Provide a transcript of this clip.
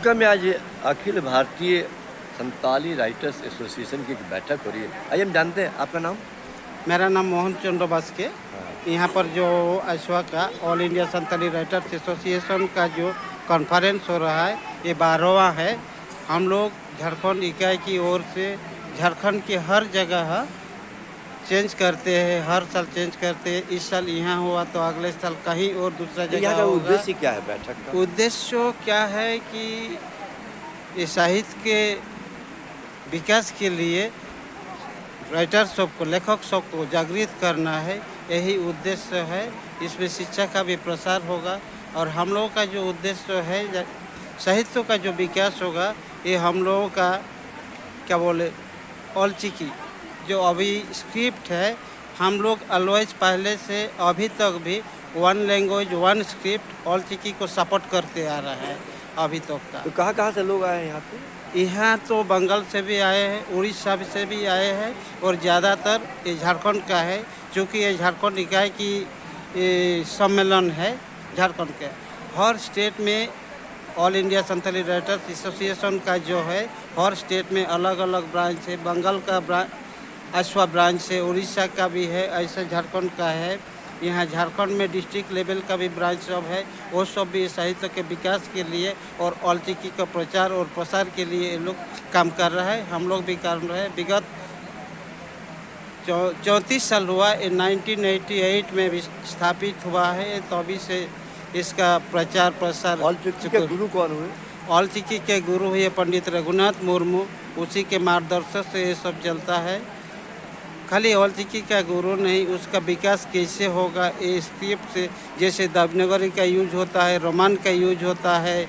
दुमका में आज Akhil Bharatiya Santali writers association की एक बैठक हो रही है। आइए हम जानते हैं, आपका नाम? मेरा नाम मोहन चंद्र बास्के। यहाँ पर जो आइसवा का all India Santali writers association का जो कॉन्फ्रेंस हो रहा है, ये 12वां है। हम लोग झारखंड इकाई की ओर से झारखंड के हर जगह चेंज करते हैं, हर साल चेंज करते हैं। इस साल यहाँ हुआ तो अगले साल कहीं और दूसरा तो जगह यहाँ का होगा। उद्देश्य क्या है बैठक का? उद्देश्य क्या है कि ये साहित्य के विकास के लिए राइटर सबको, लेखक सबको जागृत करना है, यही उद्देश्य है। इसमें शिक्षा का भी प्रसार होगा और हम लोगों का जो उद्देश्य है साहित्य का जो विकास होगा, ये हम लोगों का क्या बोले औलचिकी जो अभी स्क्रिप्ट है, हम लोग ऑलवेज पहले से अभी तक भी वन लैंग्वेज वन स्क्रिप्ट औलचिकी को सपोर्ट करते आ रहा है अभी तक का। तो कहाँ से लोग आए हैं यहाँ पे? यहाँ तो बंगाल से भी आए हैं, उड़ीसा से भी आए हैं और ज़्यादातर ये झारखंड का है, क्योंकि ये झारखंड इकाई की सम्मेलन है। झारखंड के हर स्टेट में all India Santali writers association का जो है हर स्टेट में अलग अलग ब्रांच है। बंगाल का आइसवा ब्रांच है, उड़ीसा का भी है, ऐसे झारखंड का है। यहाँ झारखंड में डिस्ट्रिक्ट लेवल का भी ब्रांच सब है, वो सब भी साहित्य के विकास के लिए और औलचिकी का प्रचार और प्रसार के लिए ये लोग काम कर रहा है। हम लोग भी कर रहे हैं। विगत 34 साल हुआ, 1988 में भी स्थापित हुआ है, तभी से इसका प्रचार प्रसार। औलचिकी के गुरु कौन हुए? औलचिकी के गुरु हुए पंडित रघुनाथ मुर्मू, उसी के मार्गदर्शन से ये सब चलता है। खाली औलचिकी का गुरु नहीं, उसका विकास कैसे होगा ये स्क्रिप्ट से, जैसे देवनागरी का यूज होता है, रोमान का यूज होता है,